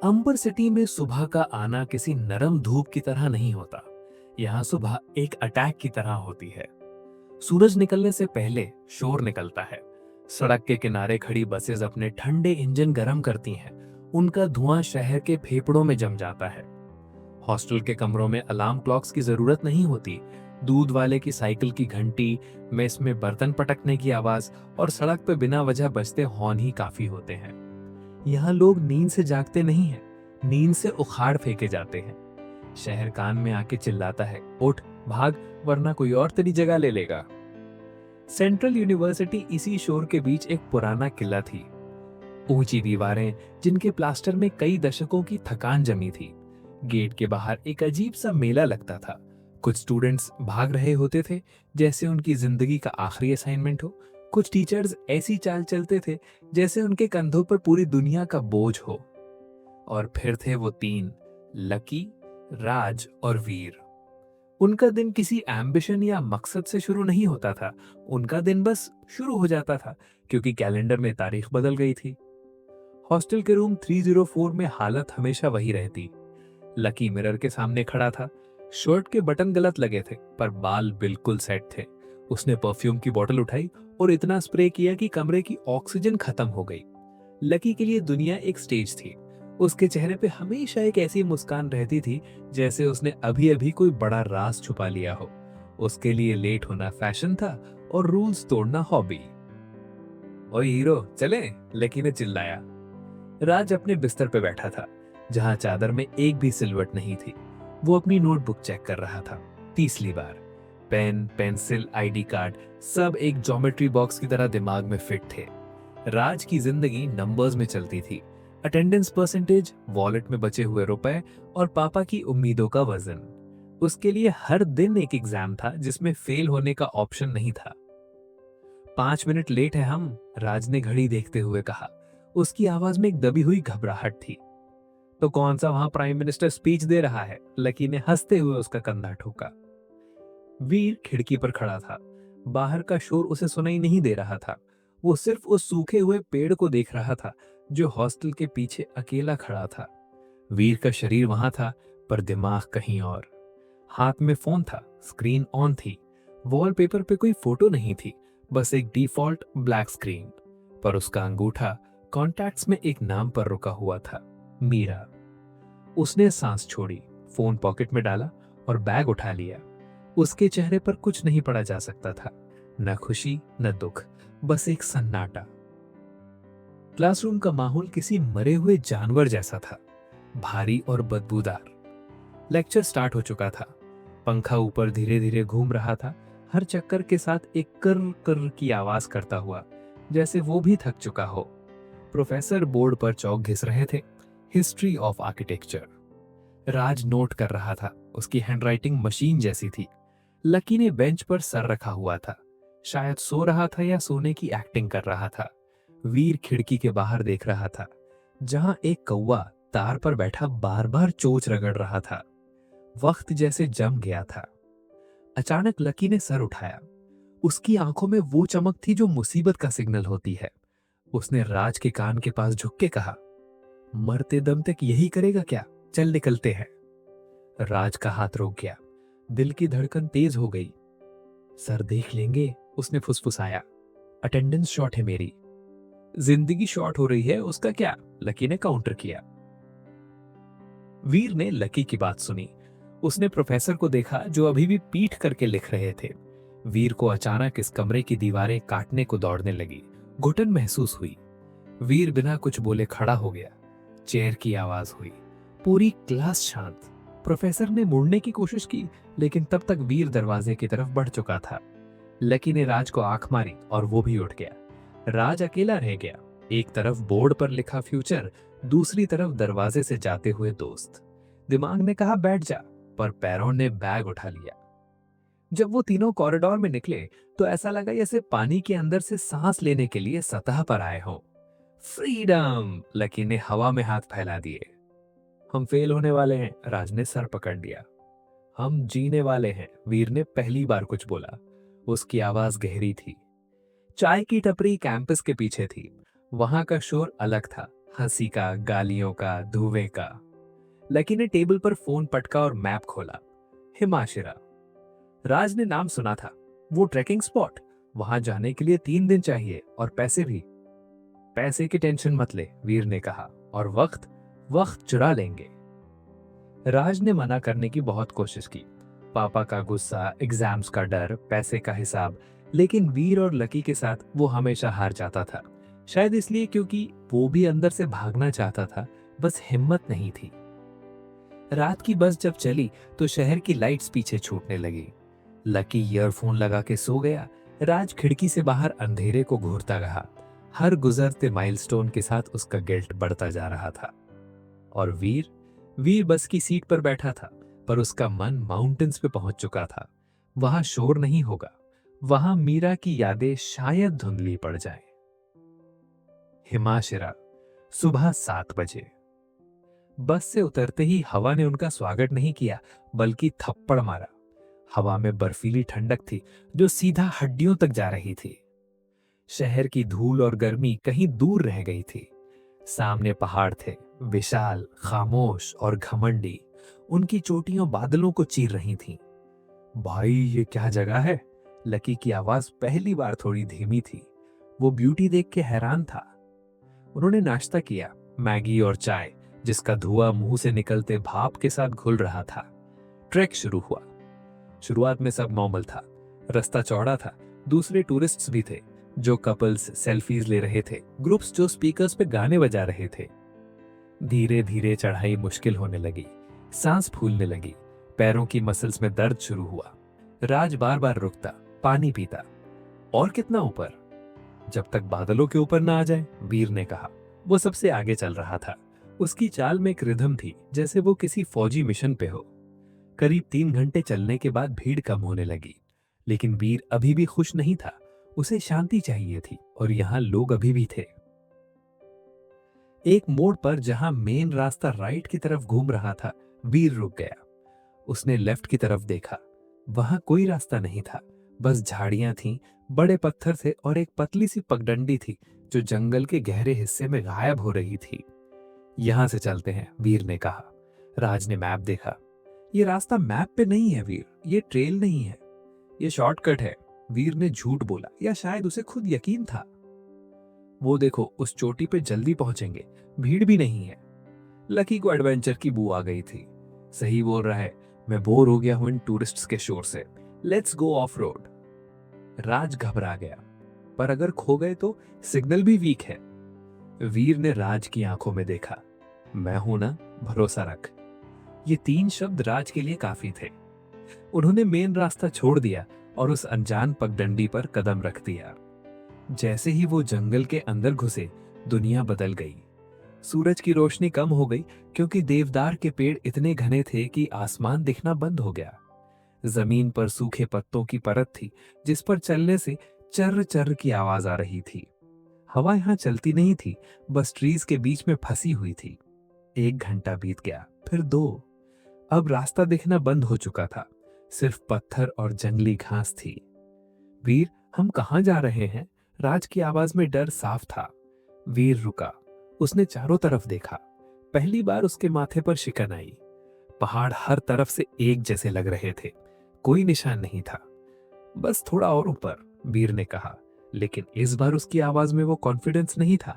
अंबर city में सुबह का आना किसी नरम धूप की तरह नहीं होता। यहाँ सुबह एक अटैक की तरह होती है। सूरज निकलने से पहले शोर निकलता है। सड़क के किनारे खड़ी बसेस अपने ठंडे इंजन गर्म करती हैं। उनका धुआं शहर के फेफड़ों में जम जाता है। हॉस्टल के कमरों में अलार्म क्लॉक्स की जरूरत नहीं होती। दूध वाले की साइकिल की घंटी, मेस में बर्तन पटकने की आवाज और सड़क पर बिना वजह बजते हॉर्न ही काफी होते हैं। यहाँ लोग नींद से जागते नहीं हैं, नींद से उखाड़ फेंके जाते हैं। शहर कान में आके चिल्लाता है, उठ भाग, वरना कोई और तेरी जगह ले लेगा। सेंट्रल यूनिवर्सिटी इसी शोर के बीच एक पुराना किला थी। ऊंची दीवारें जिनके प्लास्टर में कई दशकों की थकान जमी थी। गेट के बाहर एक अजीब सा मेला लगता था। कुछ स्टूडेंट्स भाग रहे होते थे जैसे उनकी जिंदगी का आखिरी असाइनमेंट हो। कुछ टीचर्स ऐसी चाल चलते थे जैसे उनके कंधों पर पूरी दुनिया का बोझ हो। और फिर थे वो तीन, लकी, राज और वीर। उनका दिन किसी एम्बिशन या मकसद से शुरू नहीं होता था। उनका दिन बस शुरू हो जाता था क्योंकि कैलेंडर में तारीख बदल गई थी। हॉस्टल के रूम 304 में हालत हमेशा वही रहती। लकी मिरर के सामने खड़ा था। शर्ट के बटन गलत लगे थे पर बाल बिल्कुल सेट थे। उसने परफ्यूम की बोतल उठाई और इतना स्प्रे किया कि कमरे की ऑक्सीजन खत्म हो गई। लकी के लिए दुनिया एक स्टेज थी। उसके चेहरे पे हमेशा एक ऐसी मुस्कान रहती थी जैसे उसने अभी अभी कोई बड़ा राज छुपा लिया हो। उसके लिए लेट होना फैशन था और रूल्स तोड़ना हॉबी। ओए हीरो चले, लकी ने चिल्लाया। राज अपने बिस्तर पे बैठा था जहां चादर में एक भी सिलवट नहीं थी। वो अपनी नोटबुक चेक कर रहा था। तीसरी बार पेन, पेंसिल, आईडी कार्ड सब एक ज्योमेट्री बॉक्स की तरह दिमाग में फिट थे। राज की जिंदगी नंबर्स में चलती थी। अटेंडेंस परसेंटेज, वॉलेट में बचे हुए रुपए और पापा की उम्मीदों का वजन। उसके लिए हर दिन एक एग्जाम था जिसमें फेल होने का ऑप्शन नहीं था। 5 मिनट लेट है हम, राज ने घड़ी देखते हुए कहा। उसकी आवाज में एक दबी हुई घबराहट थी। तो कौन सा वहां प्राइम मिनिस्टर स्पीच दे रहा है? लकी ने हंसते हुए उसका कंधा ठोका। वीर खिड़की पर खड़ा था। बाहर का शोर उसे सुनाई नहीं दे रहा था। वो सिर्फ उस सूखे हुए पेड़ को देख रहा था जो हॉस्टल के पीछे अकेला खड़ा था। वीर का शरीर वहां था पर दिमाग कहीं और। हाथ में फोन था, स्क्रीन ऑन थी। वॉलपेपर पे कोई फोटो नहीं थी, बस एक डिफॉल्ट ब्लैक स्क्रीन। पर उसका अंगूठा कॉन्टैक्ट्स में एक नाम पर रुका हुआ था, मीरा। उसने सांस छोड़ी, फोन पॉकेट में डाला और बैग उठा लिया। उसके चेहरे पर कुछ नहीं पढ़ा जा सकता था, न खुशी न दुख, बस एक सन्नाटा। क्लासरूम का माहौल किसी मरे हुए जानवर जैसा था, भारी और बदबूदार। लेक्चर स्टार्ट हो चुका था। पंखा ऊपर धीरे धीरे घूम रहा था, हर चक्कर के साथ एक कर्र कर्र की आवाज करता हुआ, जैसे वो भी थक चुका हो। प्रोफेसर बोर्ड पर चौक घिस रहे थे, history of architecture. Raj note कर रहा था, उसकी हैंडराइटिंग मशीन जैसी थी। लकी ने बेंच पर सर रखा हुआ था, शायद सो रहा था या सोने की एक्टिंग कर रहा था। वीर खिड़की के बाहर देख रहा था, जहां एक कौवा तार पर बैठा बार बार चोंच रगड़ रहा था। वक्त जैसे जम गया था। अचानक लकी ने सर उठाया। उसकी आंखों में वो चमक थी जो मुसीबत का सिग्नल होती है। उसने राज के कान के पास झुक के कहा, मरते दम तक यही करेगा क्या? चल निकलते हैं। राज का हाथ रुक गया, दिल की धड़कन तेज हो गई। सर देख लेंगे, उसने फुसफुसाया। अटेंडेंस शॉर्ट है मेरी। जिंदगी शॉर्ट हो रही है, उसका क्या? लकी ने काउंटर किया। वीर ने लकी की बात सुनी। उसने प्रोफेसर को देखा जो अभी भी पीठ करके लिख रहे थे। वीर को अचानक इस कमरे की दीवारें काटने को दौड़ने लगी। घुटन महसूस हुई। वीर बिना कुछ बोले खड़ा हो गया। चेयर की आवाज हुई। पूरी क्लास शांत। प्रोफेसर ने मुड़ने की कोशिश की, लेकिन तब तक वीर दरवाजे की तरफ बढ़ चुका था। लकी ने राज को आंख मारी और वो भी उठ गया। राज अकेला रह गया। एक तरफ बोर्ड पर लिखा फ्यूचर, दूसरी तरफ दरवाजे से जाते हुए दोस्त। दिमाग ने कहा बैठ जा, पर पैरों ने बैग उठा लिया। जब वो तीनों कॉरिडोर में निकले तो ऐसा लगा जैसे पानी के अंदर से सांस लेने के लिए सतह पर आए हों। फ्रीडम! लकी ने हवा में हाथ फैला दिए। हम फेल होने वाले हैं, राज ने सर पकड़ लिया। हम जीने वाले हैं, वीर ने पहली बार कुछ बोला। उसकी आवाज गहरी थी। चाय की टपरी कैंपस के पीछे थी। वहां का शोर अलग था, हंसी का, गालियों का, धुएं का। लकी ने टेबल पर फोन पटका और मैप खोला। हिमाशिरा। राज ने नाम सुना था। वो ट्रैकिंग स्पॉट। वहां जाने के लिए 3 दिन चाहिए और पैसे भी। पैसे की टेंशन मत ले, वीर ने कहा। और वक्त, वक्त चुरा लेंगे। राज ने मना करने की बहुत कोशिश की। पापा का गुस्सा, एग्जाम्स का डर, पैसे का हिसाब। लेकिन वीर और लकी के साथ वो हमेशा हार जाता था। शायद इसलिए क्योंकि वो भी अंदर से भागना चाहता था, बस हिम्मत नहीं थी। रात की बस जब चली तो शहर की लाइट्स पीछे छूटने लगी। लकी ईयरफोन लगा के सो गया। राज खिड़की से बाहर अंधेरे को घूरता रहा। हर गुजरते माइलस्टोन के साथ उसका गिल्ट बढ़ता जा रहा था। और वीर वीर बस की सीट पर बैठा था, पर उसका मन माउंटेन्स पे पहुंच चुका था। वहां शोर नहीं होगा। वहां मीरा की यादें शायद धुंधली पड़ जाएं। हिमाशिरा। सुबह 7 बजे। बस से उतरते ही हवा ने उनका स्वागत नहीं किया, बल्कि थप्पड़ मारा। हवा में बर्फीली ठंडक थी जो सीधा हड्डियों तक जा रही थी। शहर की धूल और गर्मी कहीं दूर रह गई थी। सामने पहाड़ थे, विशाल, खामोश और घमंडी। उनकी चोटियां बादलों को चीर रही थीं। भाई, ये क्या जगह है? लकी की आवाज पहली बार थोड़ी धीमी थी। वो ब्यूटी देख के हैरान था। उन्होंने नाश्ता किया, मैगी और चाय, जिसका धुआं मुंह से निकलते भाप के साथ घुल रहा था। ट्रैक शुरू हुआ। शुरुआत में सब नॉर्मल था। रास्ता चौड़ा था। दूसरे टूरिस्ट्स भी थे, जो कपल्स सेल्फीज ले रहे थे, ग्रुप्स जो स्पीकर्स पे गाने बजा रहे थे। धीरे धीरे चढ़ाई मुश्किल होने लगी। सांस फूलने लगी। पैरों की मसल्स में दर्द शुरू हुआ। राज बार बार रुकता, पानी पीता। और कितना ऊपर? जब तक बादलों के ऊपर ना आ जाए, वीर ने कहा। वो सबसे आगे चल रहा था। उसकी चाल में एक रिदम थी, जैसे वो किसी फौजी मिशन पे हो। करीब 3 घंटे चलने के बाद भीड़ कम होने लगी। लेकिन वीर अभी भी खुश नहीं था। उसे शांति चाहिए थी, और यहाँ लोग अभी भी थे। एक मोड़ पर जहां मेन रास्ता राइट की तरफ घूम रहा था, वीर रुक गया। उसने लेफ्ट की तरफ देखा। वहां कोई रास्ता नहीं था, बस झाड़ियां थीं, बड़े पत्थर थे और एक पतली सी पगडंडी थी जो जंगल के गहरे हिस्से में गायब हो रही थी। यहां से चलते हैं, वीर ने कहा। राज ने मैप देखा। ये रास्ता मैप पे नहीं है वीर, ये ट्रेल नहीं है, ये शॉर्टकट है। वीर ने झूठ बोला, या शायद उसे खुद यकीन था। वो देखो, उस चोटी पे जल्दी पहुंचेंगे, भीड़ भी नहीं है। लकी को एडवेंचर की बू आ गई थी। सही बोल रहा है, मैं बोर हो गया हूं इन टूरिस्ट्स के शोर से। Let's go off road. Raj घबरा गया। पर अगर खो गए तो? सिग्नल भी वीक है। वीर ने राज की आंखों में देखा। मैं हूं ना, भरोसा रख। ये 3 शब्द राज के लिए काफी थे। उन्होंने मेन रास्ता छोड़ दिया और उस अनजान पगडंडी पर कदम रख दिया। जैसे ही वो जंगल के अंदर घुसे, दुनिया बदल गई। सूरज की रोशनी कम हो गई, क्योंकि देवदार के पेड़ इतने घने थे कि आसमान दिखना बंद हो गया। जमीन पर सूखे पत्तों की परत थी, जिस पर चलने से चर्र चर्र की आवाज आ रही थी। हवा यहाँ चलती नहीं थी, बस ट्रीज के बीच में फंसी हुई थी। 1 घंटा बीत गया, फिर 2। अब रास्ता दिखना बंद हो चुका था। सिर्फ पत्थर और जंगली घास थी। वीर, हम कहाँ जा रहे हैं? राज की आवाज में डर साफ था। वीर रुका। उसने चारों तरफ देखा। पहली बार उसके माथे पर शिकन आई। पहाड़ हर तरफ से एक जैसे लग रहे थे। कोई निशान नहीं था। बस थोड़ा और ऊपर, वीर ने कहा। लेकिन इस बार उसकी आवाज में वो कॉन्फिडेंस नहीं था।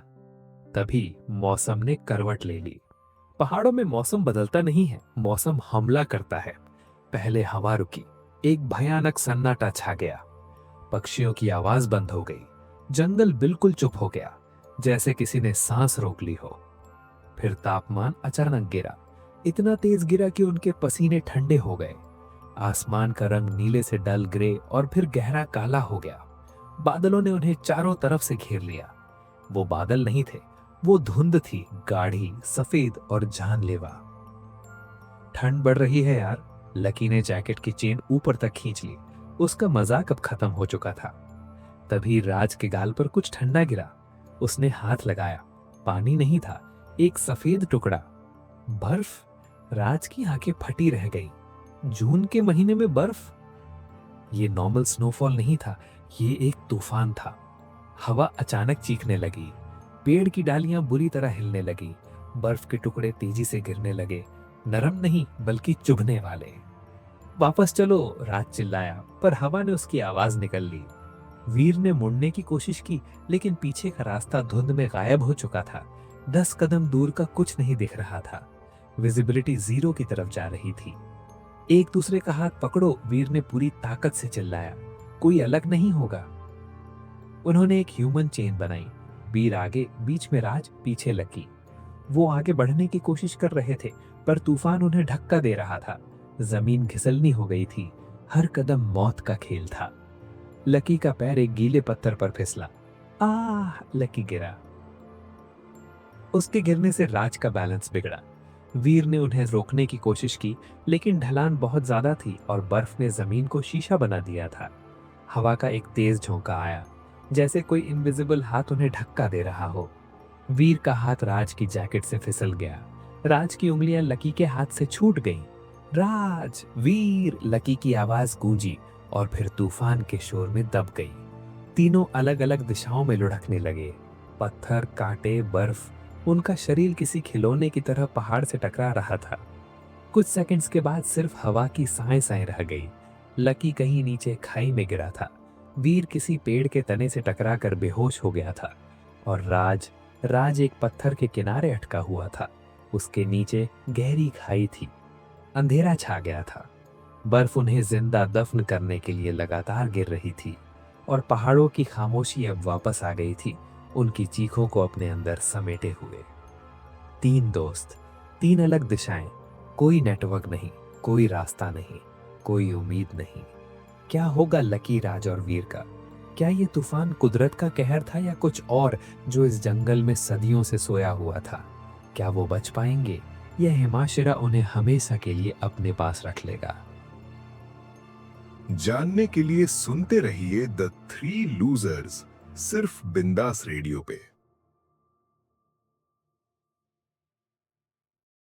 तभी मौसम ने करवट ले ली। पहाड़ों में मौसम बदलता नहीं है, मौसम हमला करता है। पहले हवा रुकी। एक भयानक सन्नाटा छा गया। पक्षियों की आवाज बंद हो गई। जंगल बिल्कुल चुप हो गया, जैसे किसी ने सांस रोक ली हो। फिर तापमान अचानक गिरा। इतना तेज गिरा कि उनके पसीने ठंडे हो गए। आसमान का रंग नीले से डल ग्रे और फिर गहरा काला हो गया। बादलों ने उन्हें चारों तरफ से घेर लिया। वो बादल नहीं थे, वो धुंध थी, गाढ़ी, सफेद और जानलेवा। ठंड बढ़ रही है यार। लकी ने जैकेट की चेन ऊपर तक खींच ली। उसका मजाक अब खत्म हो चुका था। तभी राज के गाल पर कुछ ठंडा गिरा। उसने हाथ लगाया। पानी नहीं था, एक सफेद टुकड़ा। बर्फ। राज की आंखें फटी रह गई। जून के महीने में बर्फ? ये नॉर्मल स्नोफॉल नहीं था, ये एक तूफान था। हवा अचानक चीखने लगी। पेड़ की डालियां बुरी तरह हिलने लगी, बर्फ के टुकड़े तेजी से गिरने लगे, नरम नहीं बल्कि चुभने वाले। वापस चलो, राज चिल्लाया, पर हवा ने उसकी आवाज निकल ली। वीर ने मुड़ने की कोशिश की, लेकिन पीछे का रास्ता धुंध में गायब हो चुका था। 10 कदम दूर का कुछ नहीं दिख रहा था। विजिबिलिटी 0 की तरफ जा रही थी। एक दूसरे का हाथ पकड़ो, वीर ने पूरी ताकत से चिल्लाया। कोई अलग नहीं होगा। उन्होंने एक ह्यूमन चेन बनाई। वीर आगे, बीच में राज, पीछे लकी। वो आगे बढ़ने की कोशिश कर रहे थे, पर तूफान उन्हें धक्का दे रहा था। जमीन घिसलनी हो गई थी। हर कदम मौत का खेल था। लकी का पैर एक गीले पत्थर पर फिसला। लकी गिरा। उसके गिरने से राज का बैलेंस बिगड़ा। वीर ने उन्हें रोकने की कोशिश की, लेकिन ढलान बहुत ज्यादा थी और बर्फ ने जमीन को शीशा बना दिया था। हवा का एक तेज झोंका आया, जैसे कोई इनविजिबल हाथ उन्हें धक्का दे रहा हो। वीर का हाथ राज की जैकेट से फिसल गया। राज की उंगलियां लकी के हाथ से छूट गईं। राज, वीर, लकी की आवाज गूंजी और फिर तूफान के शोर में दब गई। तीनों अलग अलग दिशाओं में लुढ़कने लगे। पत्थर, कांटे, बर्फ, उनका शरीर किसी खिलौने की तरह पहाड़ से टकरा रहा था। कुछ सेकंड्स के बाद सिर्फ हवा की साएं रह गई। लकी कहीं नीचे खाई में गिरा था। वीर किसी पेड़ के तने से टकरा कर बेहोश हो गया था। और राज एक पत्थर के किनारे अटका हुआ था। उसके नीचे गहरी खाई थी। अंधेरा छा गया था। बर्फ उन्हें जिंदा दफन करने के लिए लगातार गिर रही थी और पहाड़ों की खामोशी अब वापस आ गई थी, उनकी चीखों को अपने अंदर समेटे हुए। 3 दोस्त, 3 अलग दिशाएं, कोई नेटवर्क नहीं, कोई रास्ता नहीं, कोई उम्मीद नहीं। क्या होगा लकी, राज और वीर का? क्या ये तूफान कुदरत का कहर था या कुछ और जो इस जंगल में सदियों से सोया हुआ था? क्या वो बच पाएंगे या हिमाशिरा उन्हें हमेशा के लिए अपने पास रख लेगा? जानने के लिए सुनते रहिए द 3 लूजर्स, सिर्फ बिंदास रेडियो पे।